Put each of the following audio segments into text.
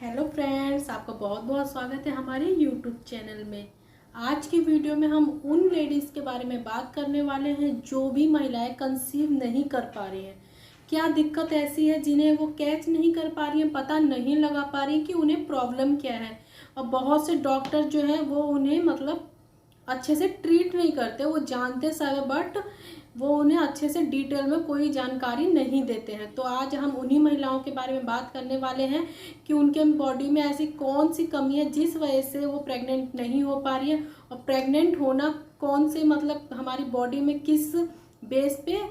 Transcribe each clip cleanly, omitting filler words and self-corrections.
Hello friends, आपका बहुत बहुत स्वागत है हमारे यूट्यूब चैनल में। आज की वीडियो में हम उन लेडीज़ के बारे में बात करने वाले हैं जो भी महिलाएं कंसीव नहीं कर पा रही हैं। क्या दिक्कत ऐसी है जिन्हें वो कैच नहीं कर पा रही हैं, पता नहीं लगा पा रही कि उन्हें प्रॉब्लम क्या है। और बहुत से डॉक्टर जो हैं वो उन्हें अच्छे से ट्रीट नहीं करते, वो जानते सब है बट वो उन्हें अच्छे से डिटेल में कोई जानकारी नहीं देते हैं। तो आज हम उन्हीं महिलाओं के बारे में बात करने वाले हैं कि उनके बॉडी में ऐसी कौन सी कमी है जिस वजह से वो प्रेग्नेंट नहीं हो पा रही है, और प्रेग्नेंट होना कौन से हमारी बॉडी में किस बेस पे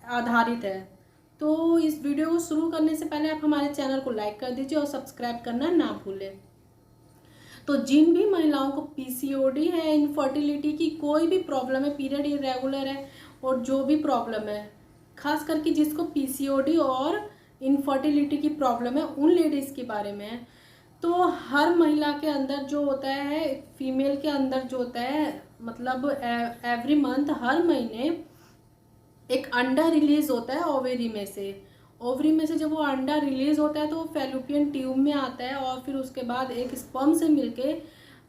आधारित है। तो इस वीडियो को शुरू करने से पहले आप हमारे चैनल को लाइक कर दीजिए और सब्सक्राइब करना ना भूलें। तो जिन भी महिलाओं को पीसीओडी है, इनफर्टिलिटी की कोई भी प्रॉब्लम है, पीरियड इरेगुलर है और जो भी प्रॉब्लम है, खास करके जिसको पीसीओडी और इनफर्टिलिटी की प्रॉब्लम है उन लेडीज़ के बारे में है। तो हर महिला के अंदर जो होता है, फीमेल के अंदर जो होता है, एवरी मंथ, हर महीने एक अंडा रिलीज होता है ओवेरी में से। ओवरी में से जब वो अंडा रिलीज होता है तो वो फैलोपियन ट्यूब में आता है और फिर उसके बाद एक स्पर्म से मिलके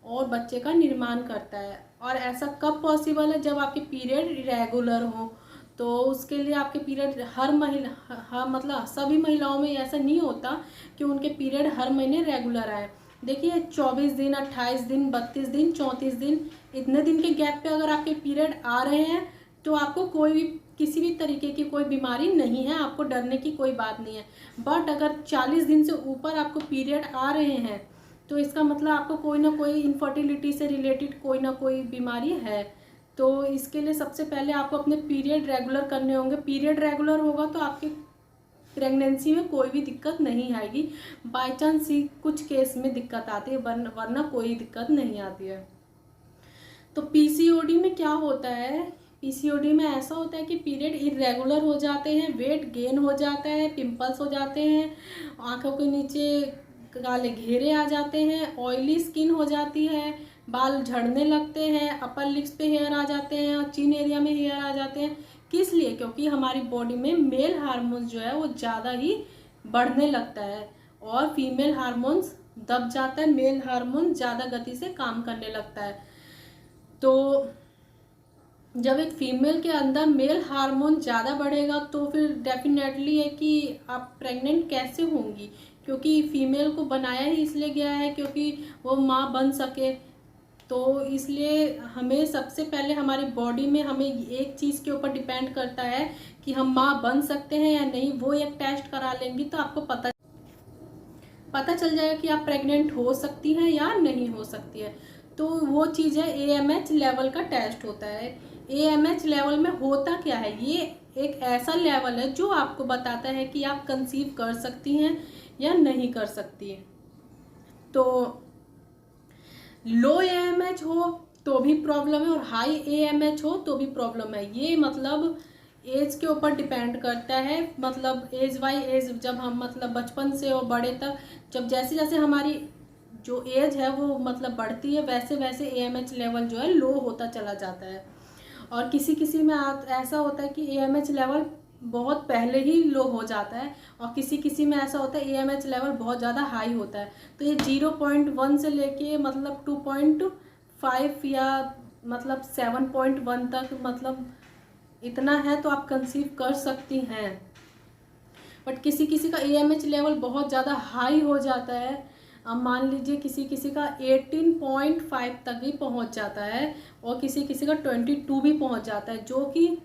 और बच्चे का निर्माण करता है। और ऐसा कब पॉसिबल है? जब आपके पीरियड इरेगुलर हो। तो उसके लिए आपके पीरियड हर महीना सभी महिलाओं में ऐसा नहीं होता कि उनके पीरियड हर महीने रेगुलर आए। देखिए 24 दिन, 28 दिन, 32 दिन, 34 दिन, इतने दिन के गैप पे अगर आपके पीरियड आ रहे हैं तो आपको कोई भी किसी भी तरीके की कोई बीमारी नहीं है, आपको डरने की कोई बात नहीं है। बट अगर 40 दिन से ऊपर आपको पीरियड आ रहे हैं तो इसका मतलब आपको कोई ना कोई इनफर्टिलिटी से रिलेटेड कोई ना कोई बीमारी है। तो इसके लिए सबसे पहले आपको अपने पीरियड रेगुलर करने होंगे। पीरियड रेगुलर होगा तो आपके प्रेगनेंसी में कोई भी दिक्कत नहीं आएगी। बाय चांस ही कुछ केस में दिक्कत आती है, वरना कोई दिक्कत नहीं आती है। तो पीसीओडी में क्या होता है? पीसीओडी में ऐसा होता है कि पीरियड इरेगुलर हो जाते हैं, वेट गेन हो जाता है, पिंपल्स हो जाते हैं, आंखों के नीचे काले घेरे आ जाते हैं, ऑयली स्किन हो जाती है, बाल झड़ने लगते हैं, अपर लिप्स पे हेयर आ जाते हैं और चिन एरिया में हेयर आ जाते हैं। किस लिए? क्योंकि हमारी बॉडी में मेल हार्मोन्स जो है वो ज़्यादा ही बढ़ने लगता है और फीमेल हार्मोन्स दब जाता है, मेल हार्मोन ज़्यादा गति से काम करने लगता है। तो जब एक फीमेल के अंदर मेल हार्मोन ज़्यादा बढ़ेगा तो फिर डेफिनेटली है कि आप प्रेग्नेंट कैसे होंगी, क्योंकि फीमेल को बनाया ही इसलिए गया है क्योंकि वो माँ बन सके। तो इसलिए हमें सबसे पहले हमारी बॉडी में हमें एक चीज़ के ऊपर डिपेंड करता है कि हम माँ बन सकते हैं या नहीं। वो एक टेस्ट करा लेंगी तो आपको पता चल जाएगा कि आप प्रेग्नेंट हो सकती हैं या नहीं हो सकती है। तो वो चीज़ है एएमएच लेवल का टेस्ट होता है। एएमएच लेवल में होता क्या है? ये एक ऐसा लेवल है जो आपको बताता है कि आप कंसीव कर सकती हैं या नहीं कर सकती हैं। तो लो एएमएच हो तो भी प्रॉब्लम है और हाई एएमएच हो तो भी प्रॉब्लम है। ये एज के ऊपर डिपेंड करता है, एज बाई एज, जब हम बचपन से और बड़े तक, जब जैसे जैसे हमारी जो एज है वो बढ़ती है वैसे वैसे एएमएच लेवल जो है लो होता चला जाता है। और किसी किसी में ऐसा होता है कि एएमएच लेवल बहुत पहले ही लो हो जाता है और किसी किसी में ऐसा होता है एएमएच लेवल बहुत ज़्यादा हाई होता है। तो ये 0.1 से लेके 2.5 या 7.1 तक इतना है तो आप कंसीव कर सकती हैं। बट किसी किसी का एएमएच लेवल बहुत ज़्यादा हाई हो जाता है। अब मान लीजिए किसी किसी का 18.5 तक भी पहुंच जाता है और किसी किसी का 22 भी पहुंच जाता है, जो कि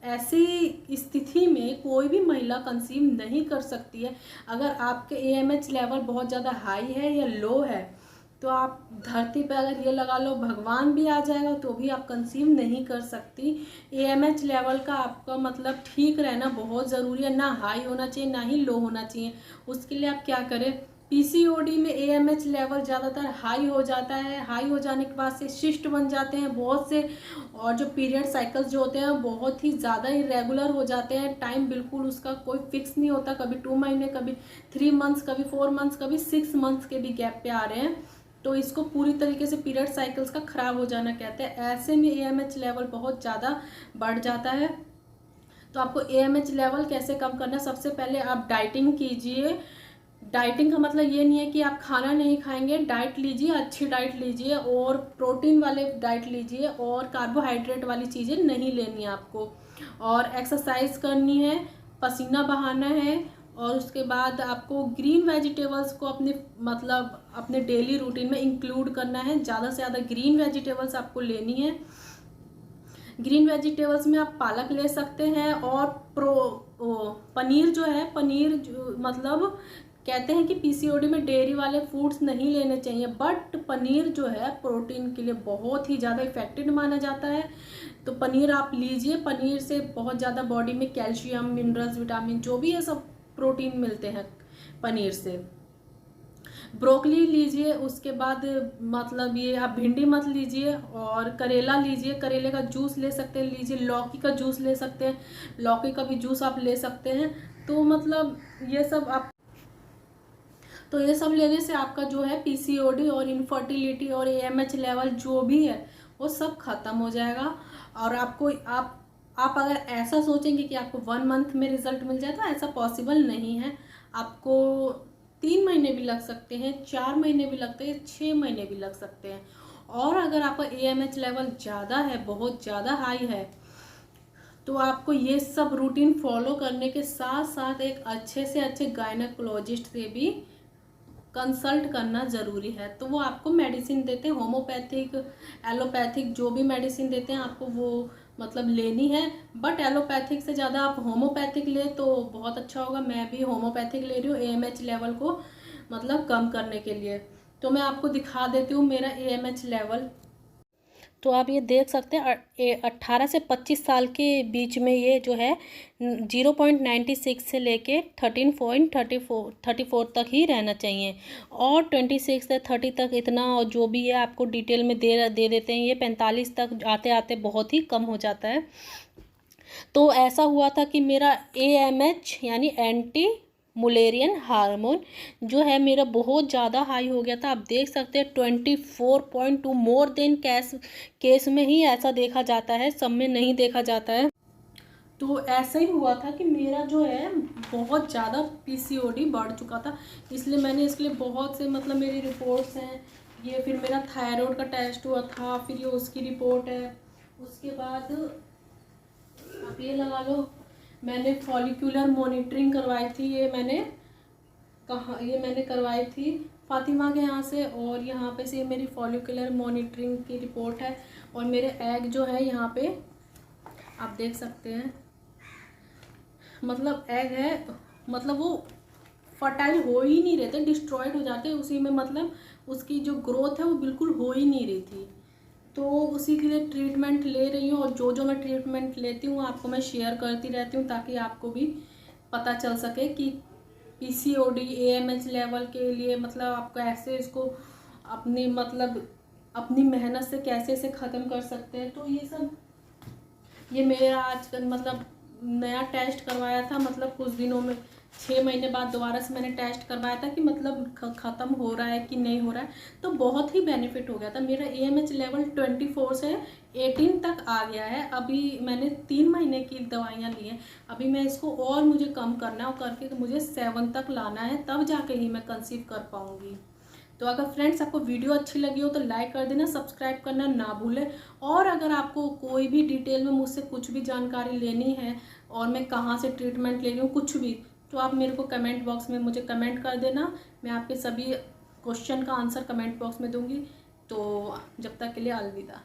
ऐसी स्थिति में कोई भी महिला कंसीव नहीं कर सकती है। अगर आपके एएमएच लेवल बहुत ज़्यादा हाई है या लो है तो आप धरती पे अगर ये लगा लो भगवान भी आ जाएगा तो भी आप कंसीव नहीं कर सकती। एएमएच लेवल का आपका ठीक रहना बहुत ज़रूरी है, ना हाई होना चाहिए ना ही लो होना चाहिए। उसके लिए आप क्या करें? पीसीओडी में एएमएच लेवल ज़्यादातर हाई हो जाता है। हाई हो जाने के बाद से शिस्ट बन जाते हैं बहुत से, और जो पीरियड साइकिल्स जो होते हैं बहुत ही ज़्यादा इरेगुलर हो जाते हैं। टाइम बिल्कुल उसका कोई फिक्स नहीं होता, कभी 2 महीने, कभी 3 मंथ्स, कभी 4 मंथ्स, कभी 6 मंथ्स के भी गैप पे आ रहे हैं। तो इसको पूरी तरीके से पीरियड साइकिल्स का ख़राब हो जाना कहते हैं। ऐसे में एएमएच लेवल बहुत ज़्यादा बढ़ जाता है। तो आपको एएमएच लेवल कैसे कम करना? सबसे पहले आप डाइटिंग कीजिए, डाइटिंग का मतलब ये नहीं है कि आप खाना नहीं खाएंगे, डाइट लीजिए, अच्छी डाइट लीजिए और प्रोटीन वाले डाइट लीजिए और कार्बोहाइड्रेट वाली चीज़ें नहीं लेनी है आपको। और एक्सरसाइज करनी है, पसीना बहाना है और उसके बाद आपको ग्रीन वेजिटेबल्स को अपने मतलब अपने डेली रूटीन में इंक्लूड करना है। ज़्यादा से ज़्यादा ग्रीन वेजिटेबल्स आपको लेनी है। ग्रीन वेजिटेबल्स में आप पालक ले सकते हैं और पनीर जो है, पनीर जो मतलब कहते हैं कि पीसीओडी में डेयरी वाले फूड्स नहीं लेने चाहिए, बट पनीर जो है प्रोटीन के लिए बहुत ही ज़्यादा इफेक्टिव माना जाता है। तो पनीर आप लीजिए, पनीर से बहुत ज़्यादा बॉडी में कैल्शियम, मिनरल्स, विटामिन जो भी है सब प्रोटीन मिलते हैं पनीर से। ब्रोकली लीजिए, उसके बाद मतलब ये आप भिंडी मत लीजिए और करेला लीजिए, करेले का जूस ले सकते हैं, लीजिए लौकी का जूस ले सकते हैं, लौकी का भी जूस आप ले सकते हैं। तो मतलब ये सब आप तो ये सब लेने से आपका जो है पीसीओडी और इनफर्टिलिटी और एएमएच लेवल जो भी है वो सब खत्म हो जाएगा। और आपको आप अगर ऐसा सोचेंगे कि आपको 1 मंथ में रिजल्ट मिल जाए तो ऐसा पॉसिबल नहीं है। आपको 3 महीने भी लग सकते हैं, 4 महीने भी लगते हैं, 6 महीने भी लग सकते हैं। और अगर आपका एएमएच लेवल ज़्यादा है, बहुत ज़्यादा हाई है, तो आपको ये सब रूटीन फॉलो करने के साथ साथ एक अच्छे से अच्छे गायनेकोलॉजिस्ट से भी कंसल्ट करना ज़रूरी है। तो वो आपको मेडिसिन देते हैं, होम्योपैथिक, एलोपैथिक जो भी मेडिसिन देते हैं आपको वो मतलब लेनी है। बट एलोपैथिक से ज़्यादा आप होम्योपैथिक ले तो बहुत अच्छा होगा। मैं भी होम्योपैथिक ले रही हूँ एएमएच लेवल को मतलब कम करने के लिए। तो मैं आपको दिखा देती हूँ मेरा एएमएच लेवल। तो आप ये देख सकते हैं 18 से 25 साल के बीच में ये जो है 0.96 से लेके 13.34 तक ही रहना चाहिए। और 26 से 30 तक इतना और जो भी है आपको डिटेल में दे देते हैं। ये 45 तक आते आते बहुत ही कम हो जाता है। तो ऐसा हुआ था कि मेरा एएमएच यानी एंटी मुलेरियन हार्मोन जो है मेरा बहुत ज़्यादा हाई हो गया था। आप देख सकते हैं 24.2 मोर देन केस में ही ऐसा देखा जाता है, सब में नहीं देखा जाता है। तो ऐसा ही हुआ था कि मेरा जो है बहुत ज़्यादा पीसीओडी बढ़ चुका था। इसलिए मैंने इसके लिए बहुत से मतलब मेरी रिपोर्ट्स हैं, ये फिर मेरा थायराइड का टेस्ट हुआ था, फिर ये उसकी रिपोर्ट है। उसके बाद आप ये लगा लो, मैंने फॉलिक्यूलर मॉनिटरिंग करवाई थी। ये मैंने करवाई थी फातिमा के यहाँ से, और यहाँ पे से मेरी फॉलिक्यूलर मॉनिटरिंग की रिपोर्ट है। और मेरे एग जो है यहाँ पे आप देख सकते हैं, मतलब एग है, मतलब वो फर्टाइल हो ही नहीं रहे थे, डिस्ट्रॉयड हो जाते उसी में, मतलब उसकी जो ग्रोथ है वो बिल्कुल हो ही नहीं रही थी। तो उसी के लिए ट्रीटमेंट ले रही हूँ, और जो मैं ट्रीटमेंट लेती हूँ आपको मैं शेयर करती रहती हूँ ताकि आपको भी पता चल सके कि पीसीओडी एएमएच लेवल के लिए मतलब आपको ऐसे इसको अपनी मतलब अपनी मेहनत से कैसे से ख़त्म कर सकते हैं। तो ये मेरा आजकल मतलब नया टेस्ट करवाया था, मतलब कुछ दिनों में 6 महीने बाद दोबारा से मैंने टेस्ट करवाया था कि मतलब ख़त्म हो रहा है कि नहीं हो रहा है। तो बहुत ही बेनिफिट हो गया था। मेरा एएमएच लेवल 24 से 18 तक आ गया है। अभी मैंने 3 महीने की दवाइयाँ ली हैं, अभी मैं इसको और मुझे कम करना है और करके मुझे 7 तक लाना है, तब जाके ही मैं कंसीव कर पाऊँगी। तो अगर फ्रेंड्स आपको वीडियो अच्छी लगी हो तो लाइक कर देना, सब्सक्राइब करना ना भूलें। और अगर आपको कोई भी डिटेल में मुझसे कुछ भी जानकारी लेनी है और मैं कहाँ से ट्रीटमेंट ले रही हूँ कुछ भी, तो आप मेरे को कमेंट बॉक्स में मुझे कमेंट कर देना। मैं आपके सभी क्वेश्चन का आंसर कमेंट बॉक्स में दूँगी। तो जब तक के लिए अलविदा।